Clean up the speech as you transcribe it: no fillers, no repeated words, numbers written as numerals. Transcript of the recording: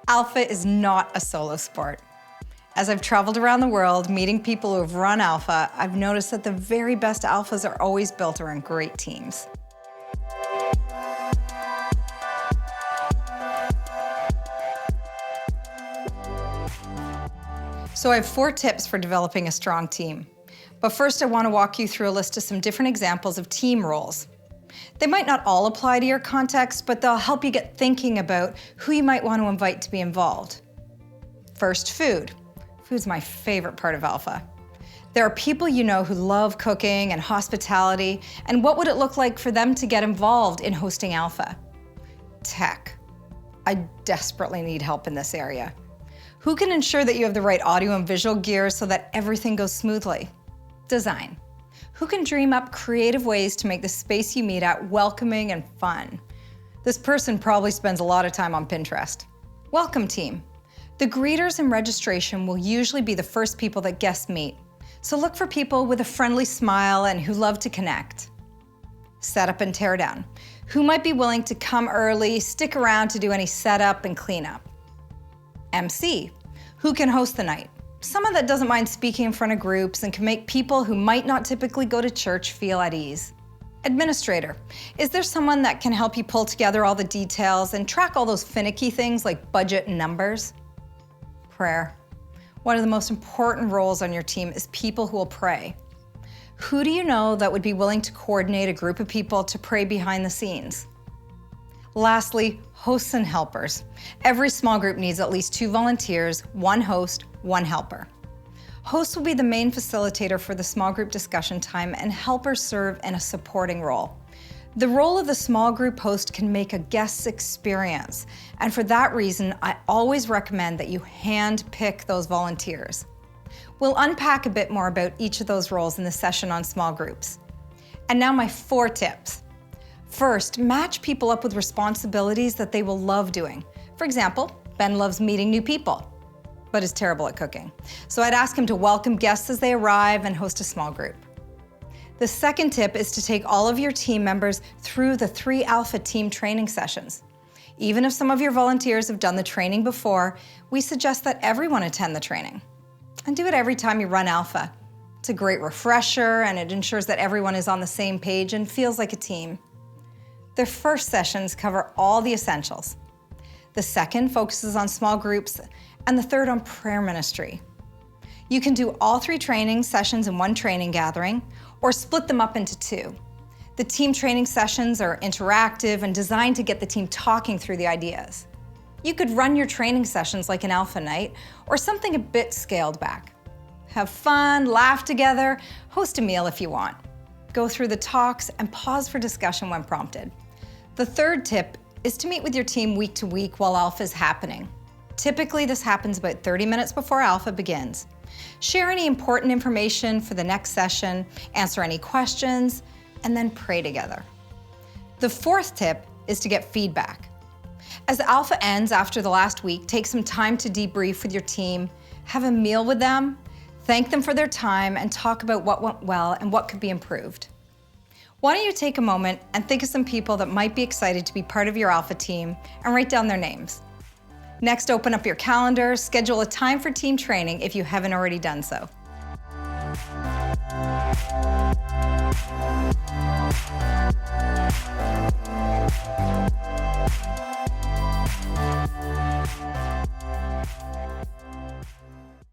Alpha is not a solo sport. As I've traveled around the world meeting people who have run Alpha, I've noticed that the very best Alphas are always built around great teams. So I have 4 tips for developing a strong team. But first I want to walk you through a list of some different examples of team roles. They might not all apply to your context, but they'll help you get thinking about who you might want to invite to be involved. First, food. Food's my favorite part of Alpha. There are people you know who love cooking and hospitality, and what would it look like for them to get involved in hosting Alpha? Tech. I desperately need help in this area. Who can ensure that you have the right audio and visual gear so that everything goes smoothly? Design. Who can dream up creative ways to make the space you meet at welcoming and fun? This person probably spends a lot of time on Pinterest. Welcome team. The greeters and registration will usually be the first people that guests meet, so look for people with a friendly smile and who love to connect. Setup and tear down. Who might be willing to come early, stick around to do any setup and cleanup? MC. Who can host the night? Someone that doesn't mind speaking in front of groups and can make people who might not typically go to church feel at ease. Administrator. Is there someone that can help you pull together all the details and track all those finicky things like budget and numbers? Prayer. One of the most important roles on your team is people who will pray. Who do you know that would be willing to coordinate a group of people to pray behind the scenes? Lastly, hosts and helpers. Every small group needs at least 2 volunteers, 1 host, 1 helper. Hosts will be the main facilitator for the small group discussion time, and helpers serve in a supporting role. The role of the small group host can make a guest's experience, and for that reason, I always recommend that you hand-pick those volunteers. We'll unpack a bit more about each of those roles in the session on small groups. And now my 4 tips. First, match people up with responsibilities that they will love doing. For example, Ben loves meeting new people, but is terrible at cooking. So I'd ask him to welcome guests as they arrive and host a small group. The second tip is to take all of your team members through the 3 Alpha team training sessions. Even if some of your volunteers have done the training before, we suggest that everyone attend the training. And do it every time you run Alpha. It's a great refresher and it ensures that everyone is on the same page and feels like a team. The first sessions cover all the essentials. The second focuses on small groups, and the third on prayer ministry. You can do all 3 training sessions in one training gathering, or split them up into 2. The team training sessions are interactive and designed to get the team talking through the ideas. You could run your training sessions like an Alpha night, or something a bit scaled back. Have fun, laugh together, host a meal if you want. Go through the talks and pause for discussion when prompted. The third tip is to meet with your team week to week while Alpha is happening. Typically, this happens about 30 minutes before Alpha begins. Share any important information for the next session, answer any questions, and then pray together. The 4th tip is to get feedback. As Alpha ends after the last week, take some time to debrief with your team, have a meal with them, thank them for their time, and talk about what went well and what could be improved. Why don't you take a moment and think of some people that might be excited to be part of your Alpha team and write down their names. Next, open up your calendar, schedule a time for team training if you haven't already done so.